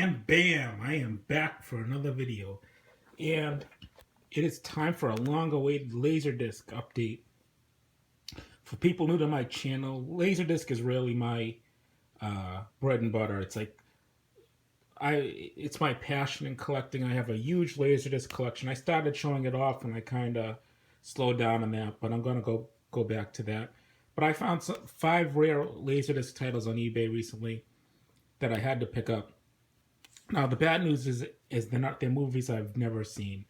And bam, I am back for another video. And it is time for a long-awaited Laserdisc update. For people new to my channel, Laserdisc is really my bread and butter. It's my passion in collecting. I have a huge Laserdisc collection. I started showing it off and I kind of slowed down on that, but I'm going to go back to that. But I found 5 rare Laserdisc titles on eBay recently that I had to pick up. Now the bad news is they're movies I've never seen,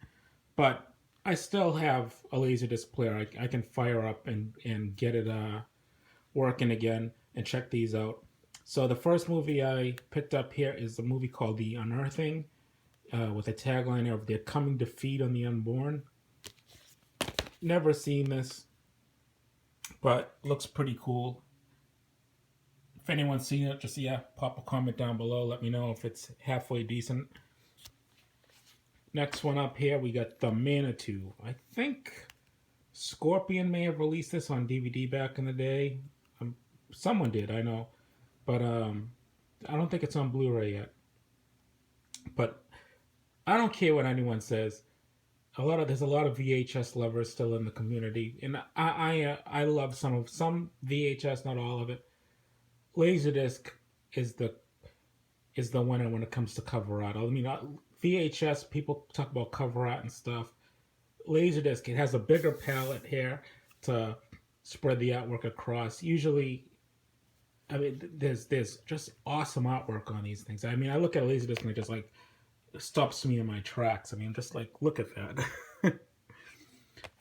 but I still have a Laserdisc player. I can fire up and get it working again and check these out. So the first movie I picked up here is a movie called The Unearthing, with a tagline of "They're coming to feed on the unborn." Never seen this, but looks pretty cool. If anyone's seen it, just pop a comment down below. Let me know if it's halfway decent. Next one up here, we got The Manitou. I think Scorpion may have released this on DVD back in the day. Someone did, I know. But I don't think it's on Blu Ray yet. But I don't care what anyone says. There's a lot of VHS lovers still in the community, and I love some VHS, not all of it. Laserdisc is the winner when it comes to cover art. I mean, VHS, people talk about cover art and stuff. Laserdisc, it has a bigger palette here to spread the artwork across. Usually, I mean, there's just awesome artwork on these things. I mean, I look at a Laserdisc and it just like stops me in my tracks. I mean, just like, look at that.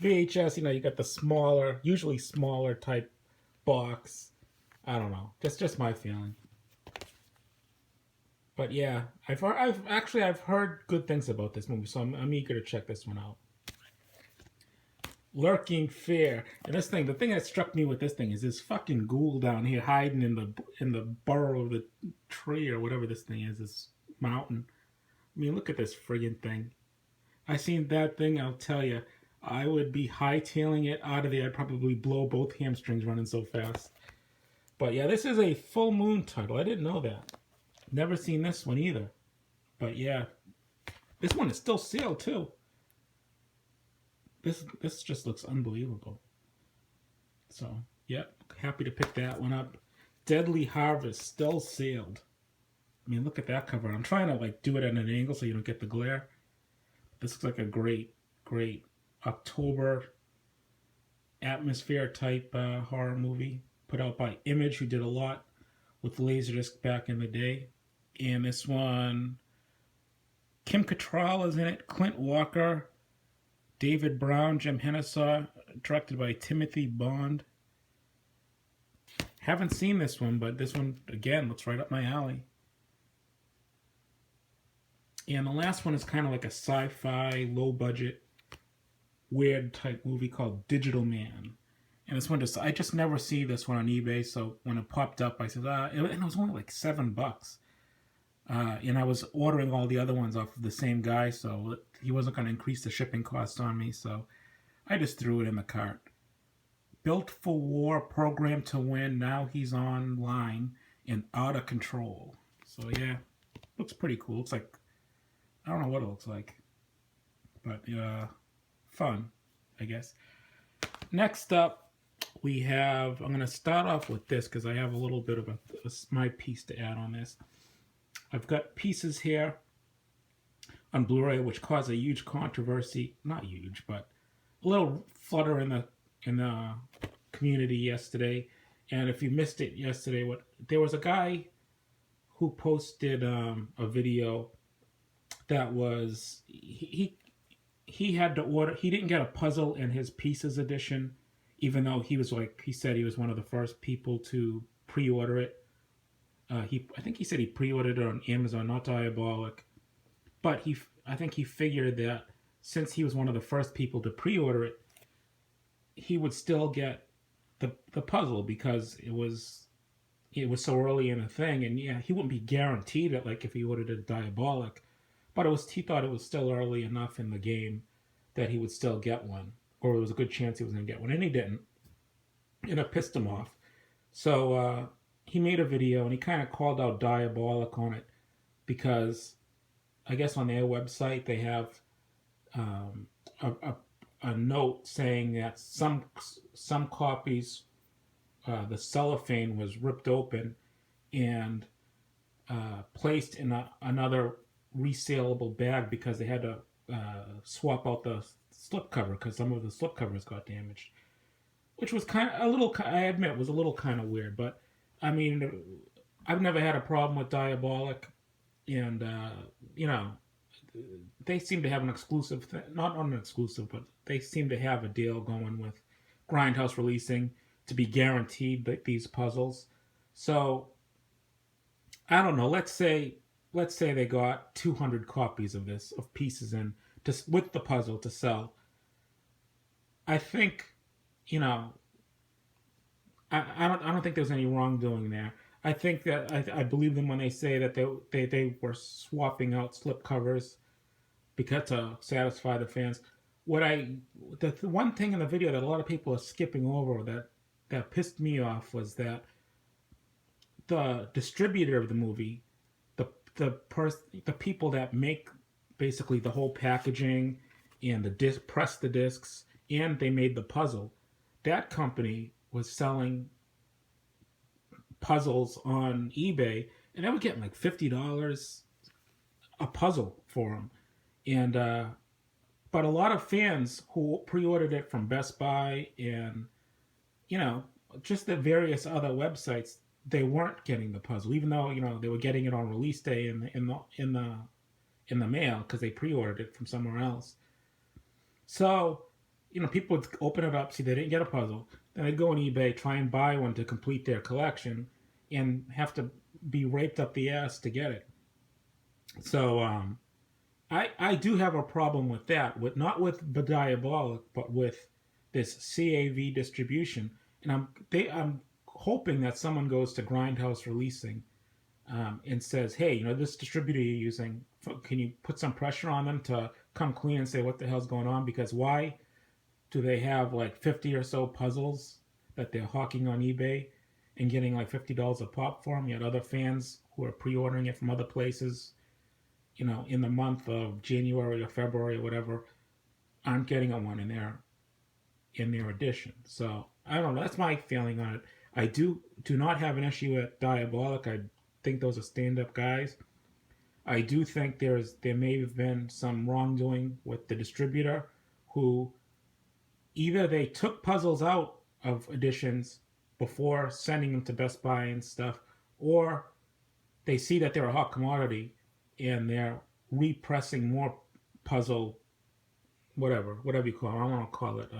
VHS, you got the usually smaller type box. I don't know. That's just my feeling. But yeah, I've heard good things about this movie, so I'm eager to check this one out. Lurking Fear. And the thing that struck me with this thing is this fucking ghoul down here hiding in the burrow of the tree or whatever this thing is, this mountain. I mean, look at this friggin' thing. I seen that thing, I'll tell you, I would be hightailing it out of there. I'd probably blow both hamstrings running so fast. But yeah, this is a full moon title. I didn't know that. Never seen this one either. But yeah, this one is still sealed too. This just looks unbelievable. So, yep, happy to pick that one up. Deadly Harvest, still sealed. I mean, look at that cover. I'm trying to do it at an angle so you don't get the glare. This looks like a great October atmosphere type horror movie. Put out by Image, who did a lot with Laserdisc back in the day. And this one, Kim Cattrall is in it, Clint Walker, David Brown, Jim Hennisaw, directed by Timothy Bond. Haven't seen this one, but this one, again, looks right up my alley. And the last one is kind of like a sci-fi, low-budget, weird type movie called Digital Man. And this one I just never see this one on eBay, so when it popped up, I said, and it was only like $7. And I was ordering all the other ones off of the same guy, so he wasn't going to increase the shipping cost on me, so I just threw it in the cart. Built for War, Programmed to Win, now he's online and out of control. So yeah, looks pretty cool. Looks like, I don't know what it looks like, but fun, I guess. Next up, we have, I'm going to start off with this because I have a little bit of my piece to add on this. I've got pieces here on Blu Ray which caused a huge controversy. Not huge, but a little flutter in the community yesterday. And if you missed it yesterday, there was a guy who posted a video that was, he had to order, he didn't get a puzzle in his Pieces edition, even though he said he was one of the first people to pre-order it. I think he said he pre-ordered it on Amazon, not Diabolic. But I think he figured that since he was one of the first people to pre-order it, he would still get the puzzle because it was so early in the thing. And yeah, he wouldn't be guaranteed it like if he ordered it Diabolic. But he thought it was still early enough in the game that he would still get one. Or there was a good chance he was going to get one. And he didn't. And it pissed him off. So he made a video and he kind of called out Diabolic on it. because I guess on their website they have um, a note saying that some copies, the cellophane was ripped open and placed in another resaleable bag because they had to swap out the slipcover because some of the slipcovers got damaged, which was kind of a little. I admit was a little kind of weird, but I mean, I've never had a problem with Diabolic, and you know, they seem to have an exclusive, not an exclusive, but they seem to have a deal going with Grindhouse releasing to be guaranteed these puzzles. So I don't know. Let's say they got 200 copies of this of pieces in just with the puzzle to sell. I think, you know, I don't think there's any wrongdoing there. I think that I believe them when they say that they were swapping out slip covers because to satisfy the fans. What the one thing in the video that a lot of people are skipping over that pissed me off was that the distributor of the movie, the people that make basically the whole packaging and press the discs and they made the puzzle, that company was selling puzzles on eBay and they were getting like $50 a puzzle for them. And but a lot of fans who pre-ordered it from Best Buy and you know just the various other websites, they weren't getting the puzzle, even though they were getting it on release day in the mail because they pre-ordered it from somewhere else. So people would open it up, see they didn't get a puzzle, then they'd go on eBay, try and buy one to complete their collection, and have to be raped up the ass to get it. So I do have a problem with that, not with the Diabolic, but with this CAV distribution, and I'm hoping that someone goes to Grindhouse Releasing and says, hey, this distributor you're using, can you put some pressure on them to come clean and say what the hell's going on? Because why do they have like 50 or so puzzles that they're hawking on eBay and getting like $50 a pop for them, yet other fans who are pre-ordering it from other places, in the month of January or February or whatever, aren't getting a one in their edition. So I don't know. That's my feeling on it. I do not have an issue with Diabolic. I think those are stand-up guys. I do think there may have been some wrongdoing with the distributor who either they took puzzles out of editions before sending them to Best Buy and stuff, or they see that they're a hot commodity and they're repressing more puzzle, whatever you call it. I don't want to call it.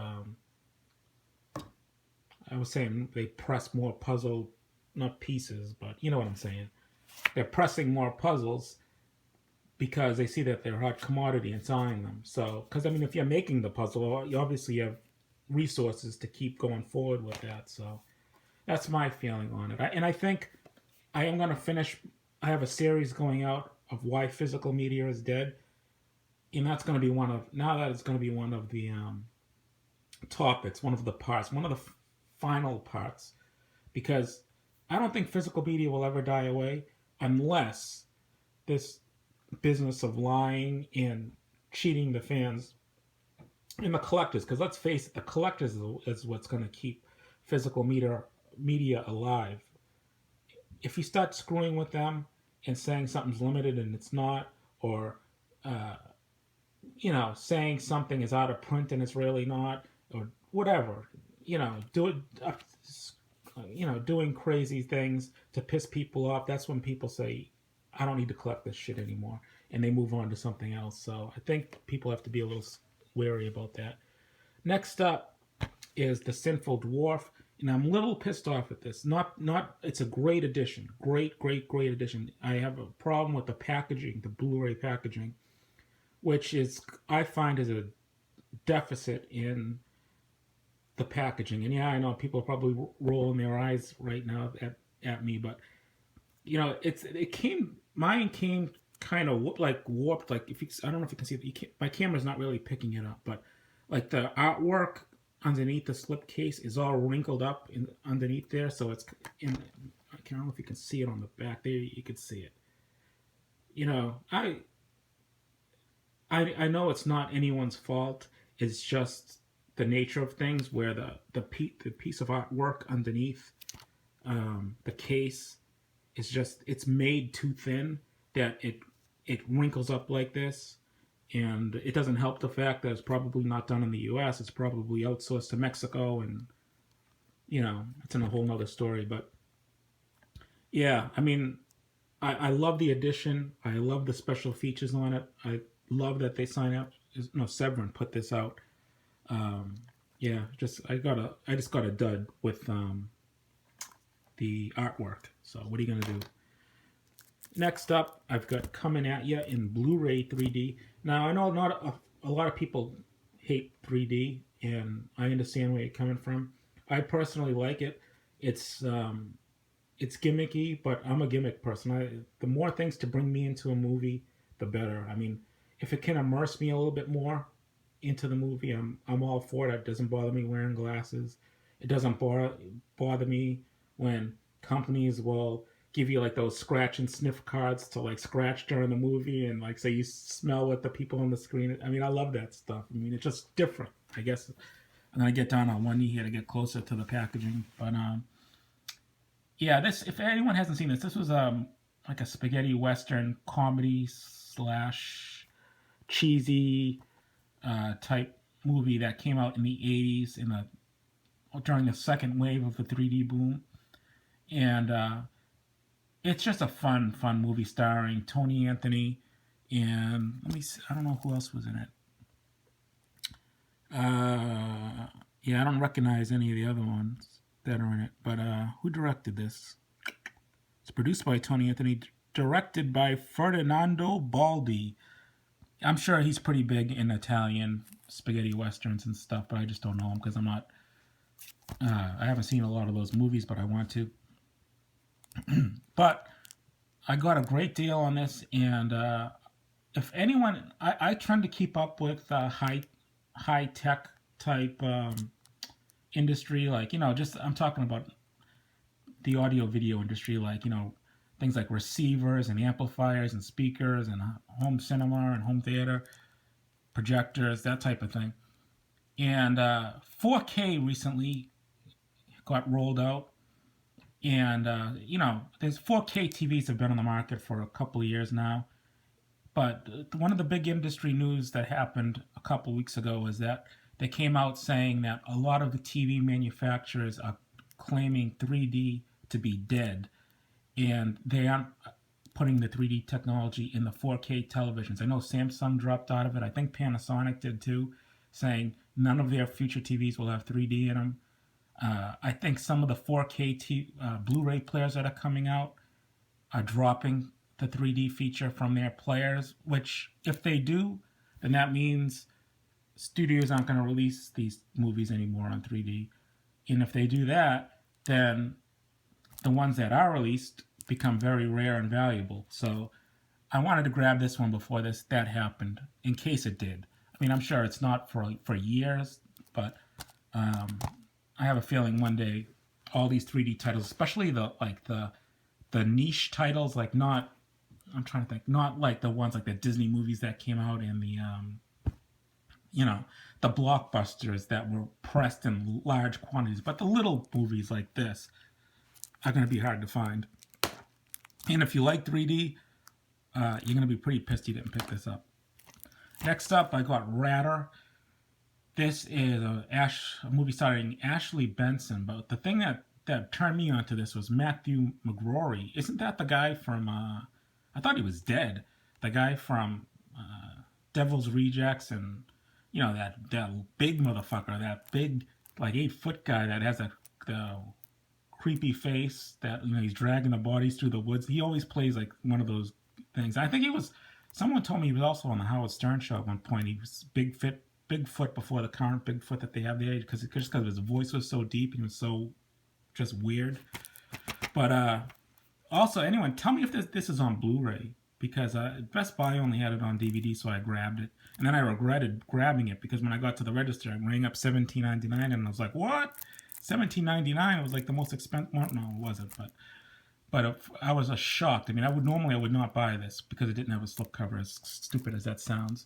I was saying they press more puzzle, not pieces, but you know what I'm saying. They're pressing more puzzles because they see that they're a hot commodity and selling them. So, because if you're making the puzzle, you obviously have resources to keep going forward with that. So, that's my feeling on it. And I think I am going to finish. I have a series going out of why physical media is dead, and that's going to be one of the topics, one of the parts, one of the final parts, because I don't think physical media will ever die away unless this business of lying and cheating the fans and the collectors, because let's face it, the collectors is what's going to keep physical media alive. If you start screwing with them and saying something's limited and it's not, or saying something is out of print and it's really not, or whatever, doing crazy things to piss people off, that's when people say, I don't need to collect this shit anymore, and they move on to something else. So I think people have to be a little wary about that. Next up is the Sinful Dwarf, and I'm a little pissed off at this. It's a great edition, great edition. I have a problem with the packaging, the Blu Ray packaging, which I find is a deficit in the packaging. And yeah, I know people are probably rolling their eyes right now at me, but mine came kind of warped. Like I don't know if you can see it. My camera's not really picking it up, but like the artwork underneath the slip case is all wrinkled up underneath there. So it's I don't know if you can see it on the back there. You can see it. you know, I know it's not anyone's fault. It's just the nature of things where the piece of artwork underneath the case is just it's made too thin that it wrinkles up like this, and it doesn't help the fact that it's probably not done in the U.S. It's probably outsourced to Mexico, and it's in a whole nother story. But yeah, I mean, I love the edition. I love the special features on it. I love that they sign up. No, Severin put this out. Yeah, I just got a dud with the artwork. So what are you gonna do? Next up, I've got Coming At Ya in Blu Ray 3D. Now I know not a lot of people hate 3D, and I understand where you're coming from. I personally like it. It's gimmicky, but I'm a gimmick person. The more things to bring me into a movie, the better. I mean, if it can immerse me a little bit more into the movie, I'm all for it. It doesn't bother me wearing glasses. It doesn't bother me when companies will give you like those scratch and sniff cards to like scratch during the movie and like say you smell what the people on the screen. I mean, I love that stuff. I mean, it's just different. I guess I'm gonna get down on one knee here to get closer to the packaging, but yeah, this, if anyone hasn't seen this, this was like a spaghetti western comedy slash cheesy type movie that came out in the 80s during the second wave of the 3D boom. And it's just a fun movie starring Tony Anthony and let me see, I don't know who else was in it. Yeah, I don't recognize any of the other ones that are in it. But who directed this? It's produced by Tony Anthony, directed by Ferdinando Baldi. I'm sure he's pretty big in Italian spaghetti westerns and stuff, but I just don't know him because I'm not. I haven't seen a lot of those movies, but I want to. But I got a great deal on this, and if anyone, I tend to keep up with high tech type industry, like just I'm talking about the audio video industry, like things like receivers and amplifiers and speakers and home cinema and home theater projectors, that type of thing. And 4K recently got rolled out, and there's 4K TVs have been on the market for a couple of years now. But one of the big industry news that happened a couple weeks ago was that they came out saying that a lot of the TV manufacturers are claiming 3D to be dead, and they aren't putting the 3D technology in the 4K televisions. I know Samsung dropped out of it. I think Panasonic did too, saying none of their future TVs will have 3D in them. I think some of the 4K Blu Ray players that are coming out are dropping the 3D feature from their players, which if they do, then that means studios aren't going to release these movies anymore on 3D. And if they do that, then the ones that are released become very rare and valuable. So I wanted to grab this one before that happened, in case it did. I mean, I'm sure it's not for years, but I have a feeling one day all these 3D titles, especially the niche titles, like not like the ones like the Disney movies that came out and the blockbusters that were pressed in large quantities, but the little movies like this are going to be hard to find. And if you like 3D, you're going to be pretty pissed you didn't pick this up. Next up, I got Ratter. This is a movie starring Ashley Benson, but the thing that turned me onto this was Matthew McGrory. Isn't that the guy from, I thought he was dead, the guy from Devil's Rejects, and that big motherfucker, that big like 8-foot guy that has the creepy face that he's dragging the bodies through the woods. He always plays like one of those things. I think someone told me he was also on the Howard Stern show at one point. He was Bigfoot before the current Bigfoot that they have there, because his voice was so deep and he was so just weird. But also, anyone, tell me if this is on Blu-ray, because Best Buy only had it on DVD, so I grabbed it. And then I regretted grabbing it, because when I got to the register, I rang up $17.99, and I was like, what? $17.99? It was like the most expensive. Well, no, it wasn't, But I was shocked. I mean, I would not buy this because it didn't have a slipcover, as stupid as that sounds.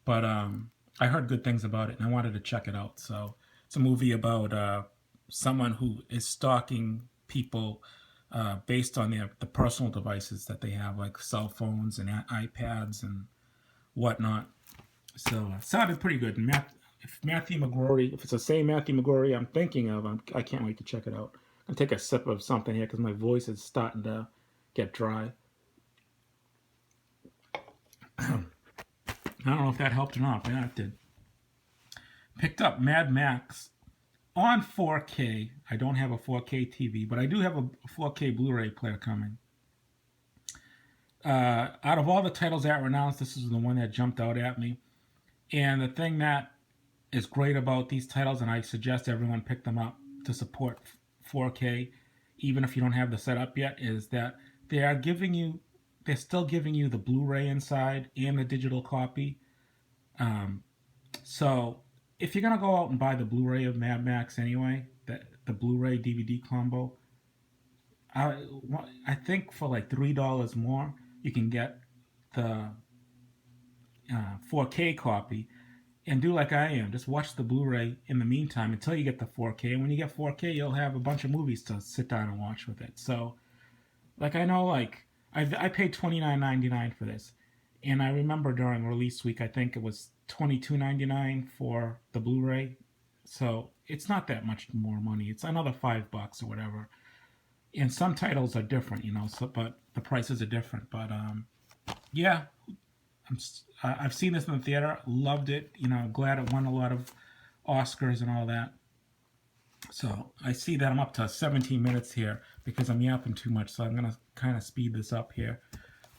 But I heard good things about it, and I wanted to check it out. So it's a movie about someone who is stalking people based on the personal devices that they have, like cell phones and iPads and whatnot. So it sounded pretty good. And if Matthew McGrory, if it's the same Matthew McGrory I'm thinking of, I can't wait to check it out. I'm gonna take a sip of something here because my voice is starting to get dry. I don't know if that helped or not, but yeah, it did. Picked up Mad Max on 4K. I don't have a 4K TV, but I do have a 4K Blu Ray player coming. Out of all the titles that were announced, this is the one that jumped out at me. And the thing that is great about these titles, and I suggest everyone pick them up to support 4K, even if you don't have the setup yet, is that they're still giving you the Blu-ray inside and the digital copy. So if you're gonna go out and buy the Blu-ray of Mad Max anyway, the Blu-ray DVD combo, I think for like $3 more, you can get the 4K copy, and do like I am. Just watch the Blu-ray in the meantime until you get the 4K. And when you get 4K, you'll have a bunch of movies to sit down and watch with it. So, like I know, like I paid $29.99 for this, and I remember during release week, I think it was $22.99 for the Blu-ray. So it's not that much more money. It's another $5 or whatever. And some titles are different, you know. So, but the prices are different. But yeah. I've seen this in the theater, loved it. You know, glad it won a lot of Oscars and all that. So I see that I'm up to 17 minutes here because I'm yapping too much, so I'm going to kind of speed this up here.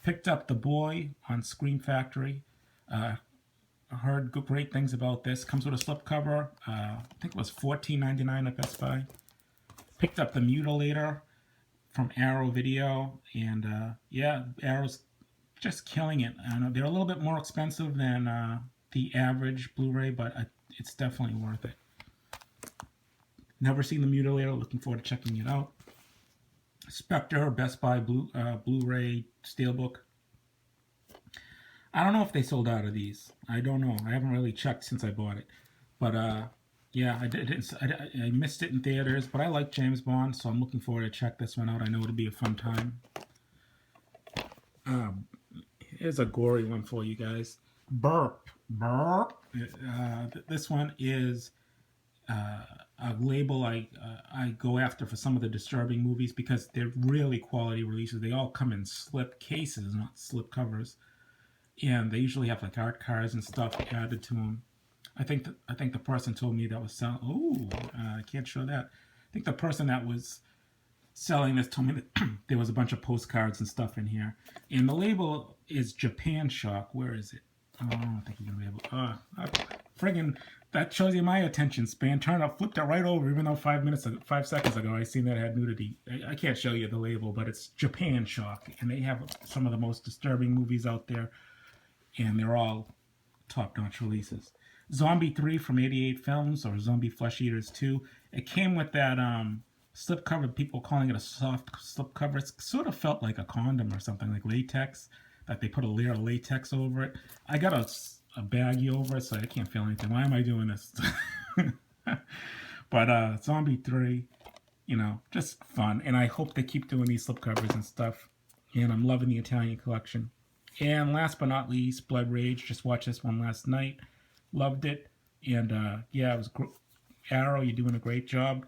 Picked up The Boy on Scream Factory. Heard great things about this. Comes with a slipcover. I think it was $14.99 at Best Buy. Picked up The Mutilator from Arrow Video. And yeah, Arrow's just killing it. I know they're a little bit more expensive than the average Blu-ray, but it's definitely worth it. Never seen The Mutilator. Looking forward to checking it out. Spectre Best Buy Blu-ray Steelbook. I don't know if they sold out of these. I don't know. I haven't really checked since I bought it. But yeah, I missed it in theaters, but I like James Bond, so I'm looking forward to check this one out. I know it'll be a fun time. Here's a gory one for you guys. Burp. This one is a label I go after for some of the disturbing movies because they're really quality releases. They all come in slip cases, not slip covers, and they usually have like art cards and stuff added to them. I think the person told me that was selling. Oh, I can't show that. I think the person that was selling this told me that there was a bunch of postcards and stuff in here, and the label is Japan Shock. Where is it? Oh, I don't think you're gonna be able. Friggin', that shows you my attention span. Turned up, flipped it right over, even though 5 seconds ago I seen that it had nudity. I can't show you the label, but it's Japan Shock, and they have some of the most disturbing movies out there, and they're all top-notch releases. Zombie 3 from 88 Films, or Zombie Flesh Eaters 2. It came with that slipcover, people calling it a soft slipcover. It sort of felt like a condom or something, like latex, that they put a layer of latex over it. I got a baggie over it, so I can't feel anything. Why am I doing this? But Zombie 3, you know, just fun. And I hope they keep doing these slipcovers and stuff. And I'm loving the Italian collection. And last but not least, Blood Rage. Just watched this one last night. Loved it. And yeah, it was Arrow, you're doing a great job.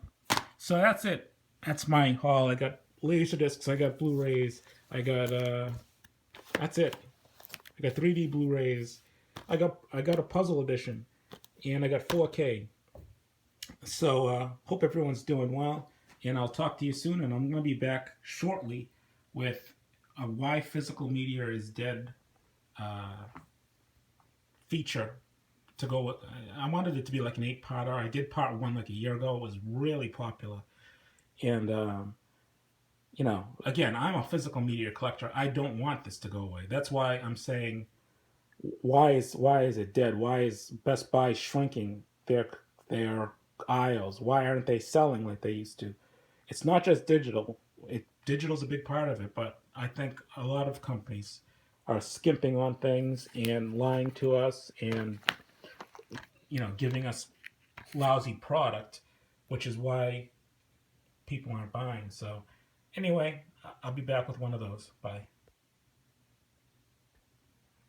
So that's it. That's my haul. I got laserdiscs. I got Blu-rays. I got that's it. I got 3D Blu-rays. I got a puzzle edition, and I got 4K. So hope everyone's doing well, and I'll talk to you soon. And I'm going to be back shortly with a Why Physical Media is Dead feature to go with. I wanted it to be like an 8-parter. I did part 1 like a year ago. It was really popular, and you know, again, I'm a physical media collector. I don't want this to go away. That's why I'm saying, why is it dead? Why is Best Buy shrinking their aisles? Why aren't they selling like they used to? It's not just digital. digital's a big part of it, but I think a lot of companies are skimping on things and lying to us and, giving us lousy product, which is why people aren't buying. So anyway, I'll be back with one of those. Bye.